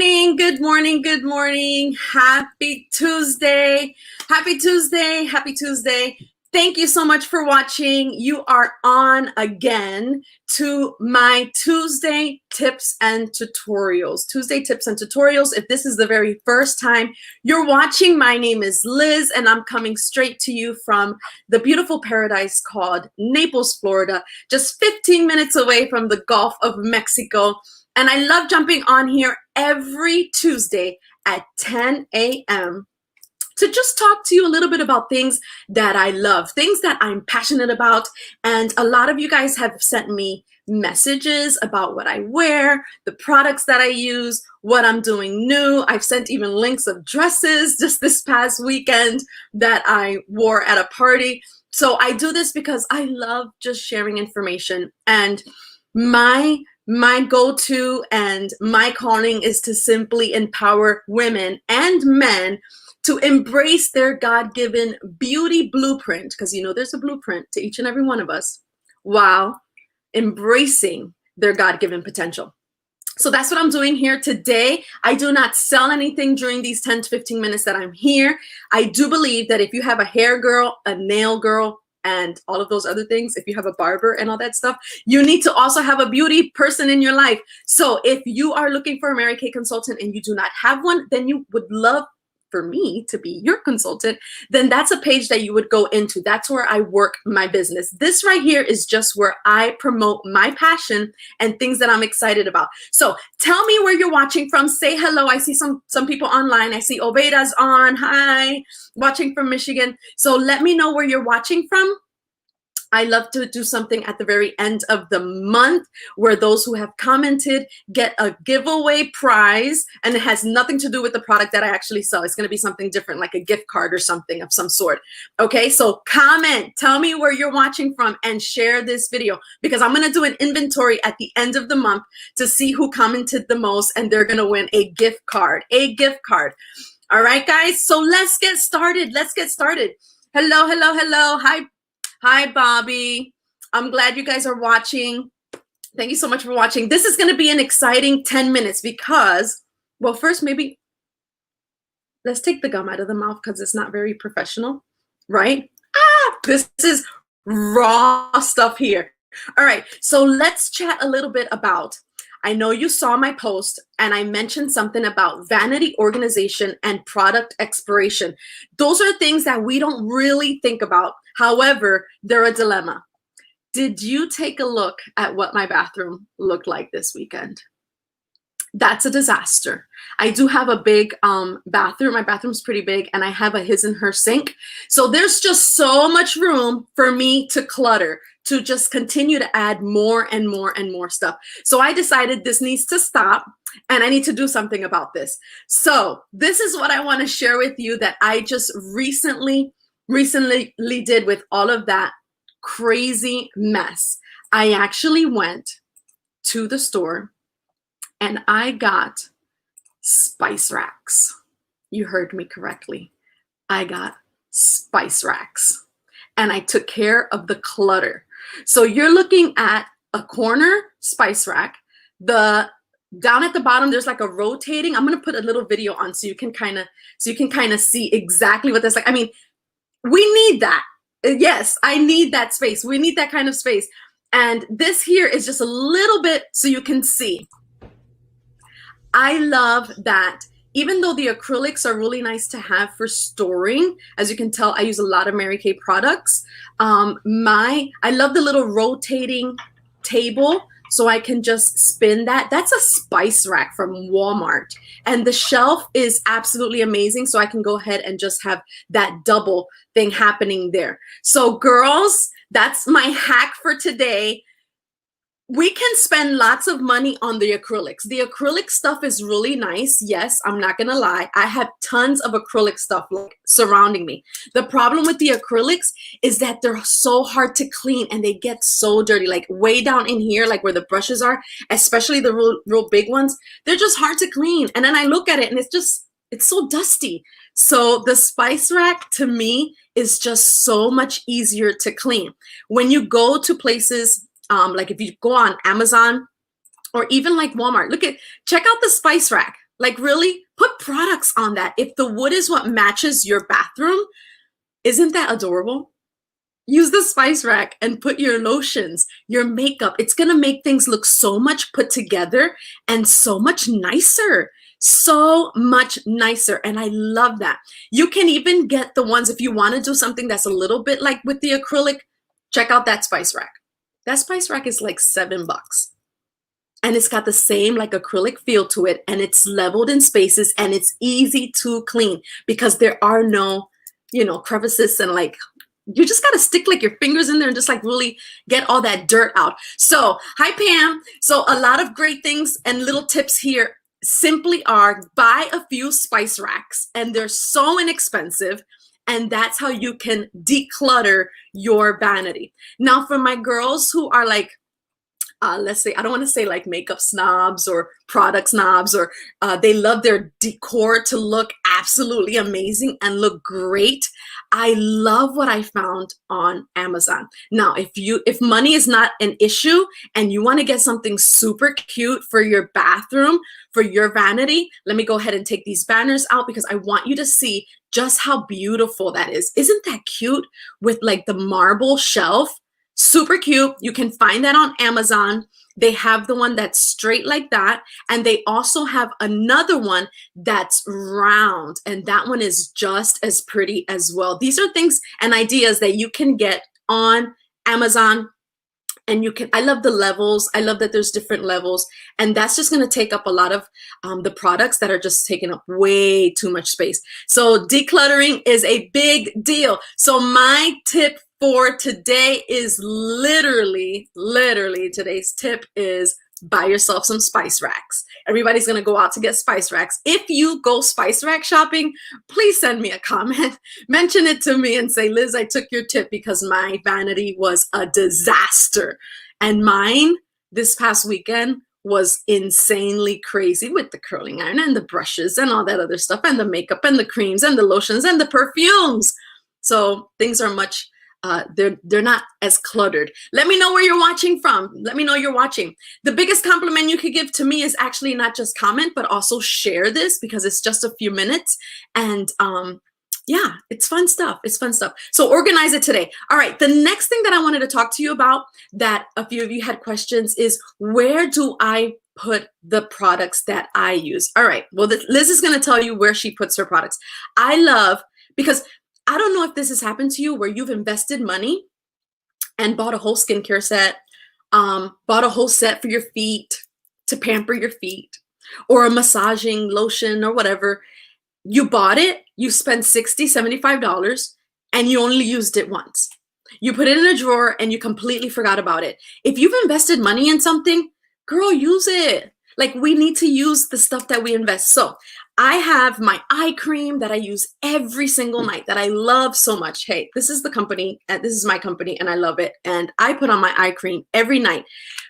morning, good morning, good morning. Happy Tuesday. Happy Tuesday, happy Tuesday. Thank you so much for watching. You are on again to my Tuesday tips and tutorials. Tuesday tips and tutorials. If this is the very first time you're watching, my name is Liz and I'm coming straight to you from the beautiful paradise called Naples, Florida, just 15 minutes away from the Gulf of Mexico. And I love jumping on here every Tuesday at 10 a.m. to just talk to you a little bit about things that I love, things that I'm passionate about. And a lot of you guys have sent me messages about what I wear, the products that I use, what I'm doing new. I've sent even links of dresses just this past weekend that I wore at a party. So I do this because I love just sharing information. And my go-to and my calling is to simply empower women and men to embrace their God-given beauty blueprint, because you know there's a blueprint to each and every one of us, while embracing their God-given potential. So that's what I'm doing here today. I do not sell anything during these 10 to 15 minutes that I'm here. I do believe that if you have a hair girl, a nail girl, and all of those other things, if you have a barber and all that stuff, you need to also have a beauty person in your life. So if you are looking for a Mary Kay consultant and you do not have one, then you would love for me to be your consultant, then that's a page that you would go into. That's where I work my business. This right here is just where I promote my passion and things that I'm excited about. So tell me where you're watching from. Say hello. I see some people online. I see Obeda's on. Hi, watching from Michigan. So let me know where you're watching from. I love to do something at the very end of the month where those who have commented get a giveaway prize, and it has nothing to do with the product that I actually sell. It's going to be something different, like a gift card or something of some sort. Okay, so comment, tell me where you're watching from, and share this video, because I'm going to do an inventory at the end of the month to see who commented the most, and they're going to win a gift card, All right, guys, so let's get started. Hello, hello, hello. Hi, Bobby. I'm glad you guys are watching. Thank you so much for watching. This is going to be an exciting 10 minutes because, well, first, maybe let's take the gum out of the mouth because it's not very professional, right? This is raw stuff here. All right, so let's chat a little bit about, I know you saw my post and I mentioned something about Vanity Organization and product expiration. Those are things that we don't really think about. However, they're a dilemma. Did you take a look at what my bathroom looked like this weekend? That's a disaster. I do have a big bathroom. My bathroom's pretty big, and I have a his and her sink. So there's just so much room for me to clutter, to just continue to add more and more and more stuff. So I decided this needs to stop, and I need to do something about this. So this is what I want to share with you that I just recently did with all of that crazy mess. I actually went to the store and I got spice racks. You heard me correctly. I got spice racks and I took care of the clutter. So you're looking at a corner spice rack. Down at the bottom, there's like a rotating. I'm gonna put a little video on so you can kind of see exactly what that's like. I mean, we need that. Yes, I need that space. We need that kind of space. And this here is just a little bit so you can see. I love that. Even though the acrylics are really nice to have for storing, as you can tell, I use a lot of Mary Kay products. I love the little rotating table, so I can just spin that. That's a spice rack from Walmart. And the shelf is absolutely amazing, so I can go ahead and just have that double thing happening there. So girls, that's my hack for today. We can spend lots of money on the acrylics. The acrylic stuff is really nice. Yes, I'm not gonna lie. I have tons of acrylic stuff surrounding me. The problem with the acrylics is that they're so hard to clean and they get so dirty, like way down in here, like where the brushes are, especially the real big ones. They're just hard to clean. And then I look at it and it's so dusty. So the spice rack to me is just so much easier to clean. When you go to places, like if you go on Amazon or even like Walmart, check out the spice rack. Like really put products on that. If the wood is what matches your bathroom, isn't that adorable? Use the spice rack and put your lotions, your makeup. It's going to make things look so much put together and so much nicer. So much nicer. And I love that. You can even get the ones, if you want to do something that's a little bit like with the acrylic, check out that spice rack. That spice rack is like $7. And it's got the same like acrylic feel to it. And it's leveled in spaces and it's easy to clean because there are no, crevices and like, you just got to stick like your fingers in there and just like really get all that dirt out. So hi, Pam. So a lot of great things and little tips here simply are buy a few spice racks and they're so inexpensive. And that's how you can declutter your vanity. Now for my girls who are like, let's say, I don't want to say like makeup snobs or product snobs, or they love their decor to look absolutely amazing and look great. I love what I found on Amazon. Now, if money is not an issue and you want to get something super cute for your bathroom, for your vanity, let me go ahead and take these banners out because I want you to see just how beautiful that is. Isn't that cute with like the marble shelf? Super cute. You can find that on Amazon. They have the one that's straight like that. And they also have another one that's round. And that one is just as pretty as well. These are things and ideas that you can get on Amazon. And I love the levels. I love that there's different levels. And that's just going to take up a lot of the products that are just taking up way too much space. So decluttering is a big deal. So my tip for today is literally today's tip is buy yourself some spice racks. Everybody's going to go out to get spice racks. If you go spice rack shopping, please send me a comment. Mention it to me and say, Liz, I took your tip because my vanity was a disaster. And mine this past weekend was insanely crazy with the curling iron and the brushes and all that other stuff and the makeup and the creams and the lotions and the perfumes. So things are much they're not as cluttered. Let me know where you're watching from. Let me know you're watching. The biggest compliment you could give to me is actually not just comment, but also share this because it's just a few minutes. And yeah, it's fun stuff. It's fun stuff. So organize it today. All right. The next thing that I wanted to talk to you about that a few of you had questions is where do I put the products that I use? All right. Well, Liz is going to tell you where she puts her products. I love, because I don't know if this has happened to you where you've invested money and bought a whole skincare set, bought a whole set for your feet to pamper your feet, or a massaging lotion or whatever. You bought it, you spent $60, $75, and you only used it once. You put it in a drawer and you completely forgot about it. If you've invested money in something, girl, use it. Like we need to use the stuff that we invest. So I have my eye cream that I use every single night that I love so much. Hey, this is the company, and this is my company, and I love it. And I put on my eye cream every night.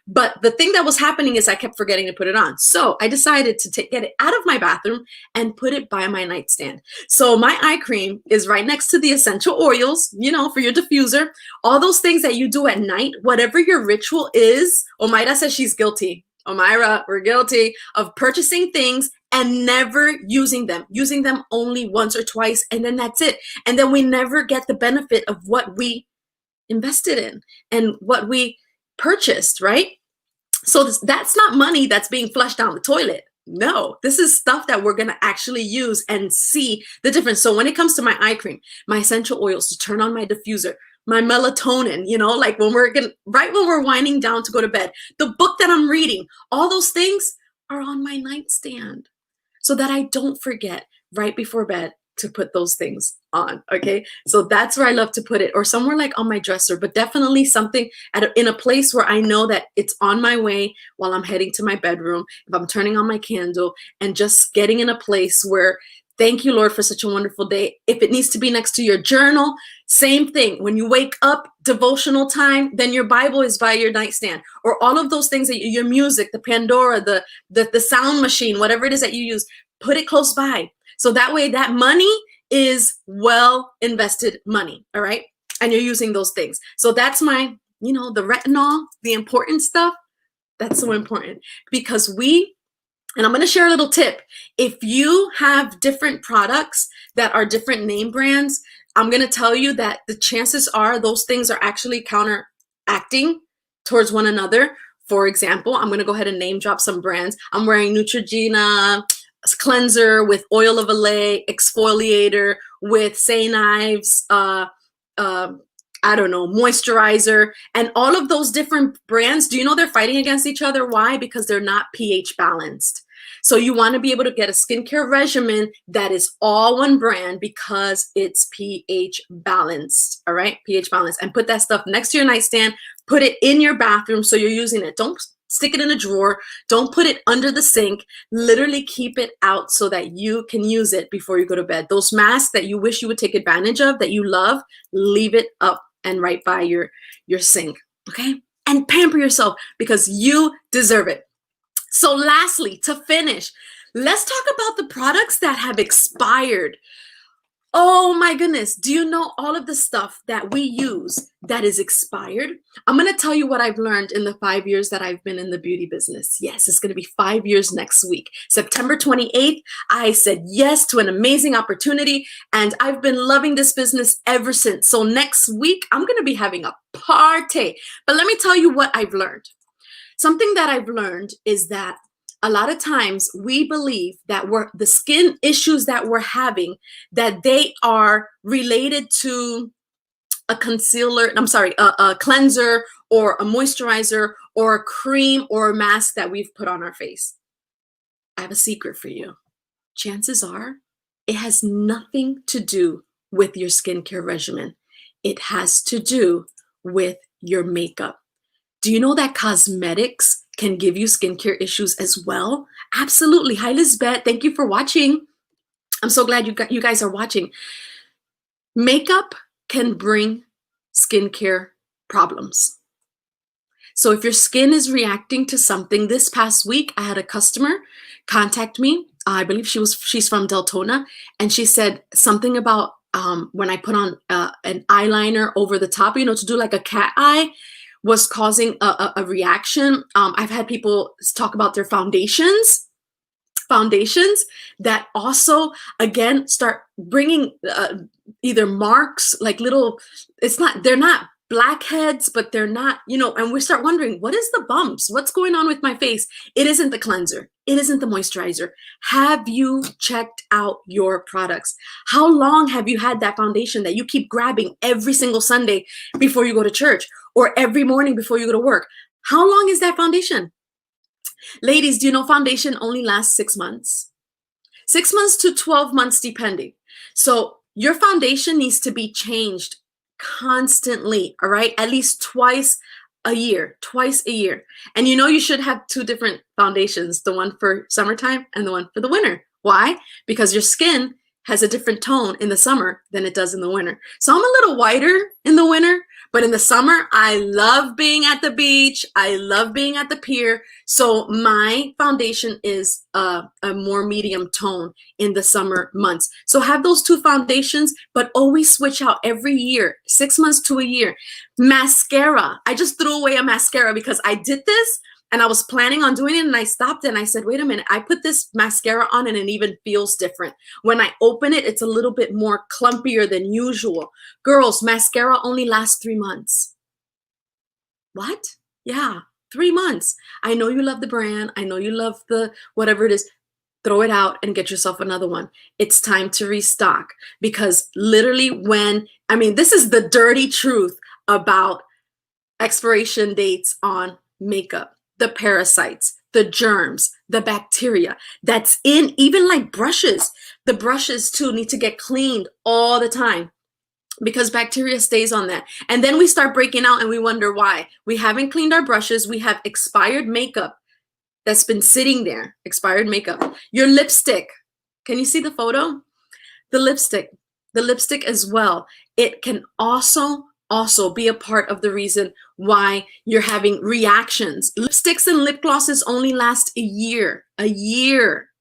But the thing that was happening is I kept forgetting to put it on. So I decided to get it out of my bathroom and put it by my nightstand. So my eye cream is right next to the essential oils, for your diffuser, all those things that you do at night, whatever your ritual is. Omaira says she's guilty. Omaira, we're guilty of purchasing things and never using them only once or twice, and then that's it. And then we never get the benefit of what we invested in and what we purchased, right? So that's not money that's being flushed down the toilet. No, this is stuff that we're going to actually use and see the difference. So when it comes to my eye cream, my essential oils to turn on my diffuser, my melatonin, like when right when we're winding down to go to bed, the book that I'm reading, all those things are on my nightstand so that I don't forget right before bed to put those things on. Okay. So that's where I love to put it, or somewhere like on my dresser, but definitely something in a place where I know that it's on my way while I'm heading to my bedroom. If I'm turning on my candle and just getting in a place where, thank you, Lord, for such a wonderful day. If it needs to be next to your journal, same thing. When you wake up, devotional time, then your Bible is by your nightstand, or all of those things that your music, the Pandora, the sound machine, whatever it is that you use, put it close by. So that way that money is well invested money. All right. And you're using those things. So that's my, the retinol, the important stuff. That's so important because we And I'm going to share a little tip. If you have different products that are different name brands, I'm going to tell you that the chances are those things are actually counteracting towards one another. For example, I'm going to go ahead and name drop some brands. I'm wearing Neutrogena cleanser with oil of Olay, exfoliator with Say Knives, I don't know, moisturizer, and all of those different brands. Do you know they're fighting against each other? Why? Because they're not pH balanced. So you want to be able to get a skincare regimen that is all one brand because it's pH balanced, all right? pH balanced. And put that stuff next to your nightstand. Put it in your bathroom so you're using it. Don't stick it in a drawer. Don't put it under the sink. Literally keep it out so that you can use it before you go to bed. Those masks that you wish you would take advantage of, that you love, leave it up and right by your sink, okay? And pamper yourself because you deserve it. So lastly, to finish, let's talk about the products that have expired. Oh my goodness, do you know all of the stuff that we use that is expired? I'm going to tell you what I've learned in the 5 years that I've been in the beauty business. Yes, it's going to be 5 years next week. September 28th, I said yes to an amazing opportunity, and I've been loving this business ever since. So next week, I'm going to be having a party. But let me tell you what I've learned. Something that I've learned is that a lot of times we believe that the skin issues that we're having, that they are related to a concealer, a cleanser or a moisturizer or a cream or a mask that we've put on our face. I have a secret for you. Chances are it has nothing to do with your skincare regimen. It has to do with your makeup. Do you know that cosmetics can give you skincare issues as well? Absolutely. Hi, Lisbeth. Thank you for watching. I'm so glad you guys are watching. Makeup can bring skincare problems. So if your skin is reacting to something, this past week, I had a customer contact me. I believe she's from Deltona, and she said something about when I put on an eyeliner over the top, to do like a cat eye, was causing a reaction. I've had people talk about their foundations that also, again, start bringing either marks, like little, they're not blackheads, but they're not, and we start wondering, what is the bumps? What's going on with my face? It isn't the cleanser. It isn't the moisturizer. Have you checked out your products? How long have you had that foundation that you keep grabbing every single Sunday before you go to church or every morning before you go to work? How long is that foundation? Ladies, do you know foundation only lasts 6 months? 6 months to 12 months, depending. So your foundation needs to be changed constantly, all right? At least twice a year. And you should have 2 different foundations, the one for summertime and the one for the winter. Why? Because your skin has a different tone in the summer than it does in the winter. So I'm a little whiter in the winter, but in the summer, I love being at the beach. I love being at the pier. So my foundation is a more medium tone in the summer months. So have those 2 foundations, but always switch out every year, 6 months to a year. Mascara. I just threw away a mascara because I did this and I was planning on doing it, and I stopped and I said, wait a minute, I put this mascara on and it even feels different. When I open it, it's a little bit more clumpier than usual. Girls, mascara only lasts 3 months. What? Yeah, 3 months. I know you love the brand. I know you love the whatever it is. Throw it out and get yourself another one. It's time to restock, because literally this is the dirty truth about expiration dates on makeup. The parasites, the germs, the bacteria that's in, even like brushes. The brushes too need to get cleaned all the time because bacteria stays on that. And then we start breaking out and we wonder why. We haven't cleaned our brushes. We have expired makeup that's been sitting there, expired makeup. Your lipstick, can you see the photo? The lipstick as well. It can also be a part of the reason why you're having reactions. Lipsticks and lip glosses only last a year.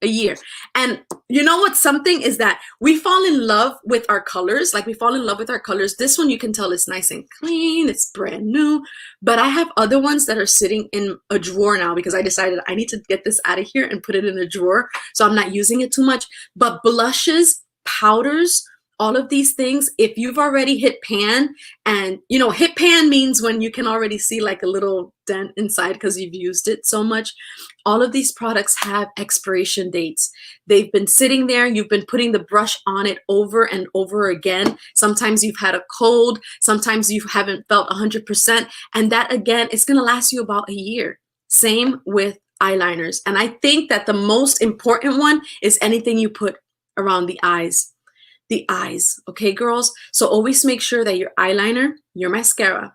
A year. And you know what? Something is that we fall in love with our colors. Like we fall in love with our colors. This one you can tell is nice and clean. It's brand new. But I have other ones that are sitting in a drawer now because I decided I need to get this out of here and put it in a drawer. So I'm not using it too much. But blushes, powders, all of these things, if you've already hit pan, and you know, hit pan means when you can already see like a little dent inside because you've used it so much. All of these products have expiration dates. They've been sitting there. You've been putting the brush on it over and over again. Sometimes you've had a cold. Sometimes you haven't felt 100%. And that, again, is going to last you about a year. Same with eyeliners. And I think that the most important one is anything you put around the eyes. The eyes, okay, girls? So always make sure that your eyeliner, your mascara,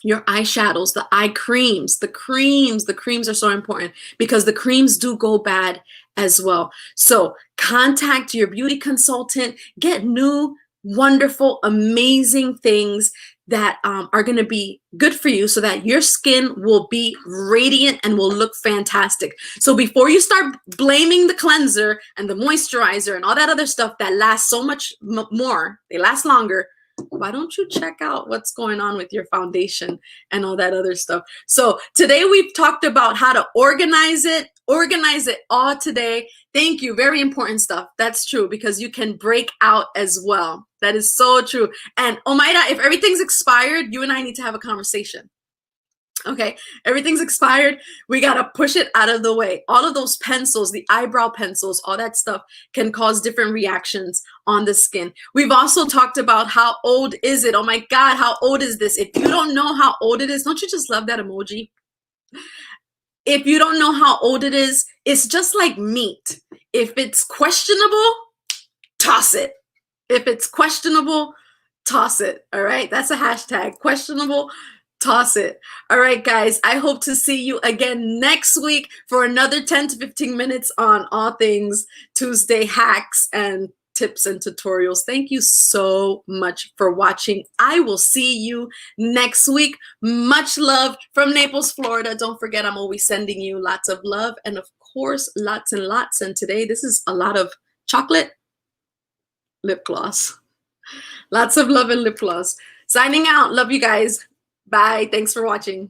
your eyeshadows, the eye creams, the creams are so important because the creams do go bad as well. So contact your beauty consultant, get new, wonderful, amazing things that are going to be good for you so that your skin will be radiant and will look fantastic. So before you start blaming the cleanser and the moisturizer and all that other stuff that lasts so much more, they last longer, why don't you check out what's going on with your foundation and all that other stuff? So today we've talked about how to organize it all today. Thank you. Very important stuff. That's true because you can break out as well. That is so true. And Omaira, if everything's expired, you and I need to have a conversation. Okay, everything's expired. We got to push it out of the way. All of those pencils, the eyebrow pencils, all that stuff can cause different reactions on the skin. We've also talked about how old is it? Oh my God, how old is this? If you don't know how old it is, don't you just love that emoji? If you don't know how old it is, it's just like meat. If it's questionable, toss it. If it's questionable, toss it. All right, that's a hashtag, questionable, toss it. All right, guys, I hope to see you again next week for another 10 to 15 minutes on all things Tuesday hacks and tips and tutorials. Thank you so much for watching. I will see you next week. Much love from Naples, Florida. Don't forget, I'm always sending you lots of love and, of course, lots and lots. And today, this is a lot of chocolate lip gloss. Lots of love and lip gloss. Signing out. Love you guys. Bye. Thanks for watching.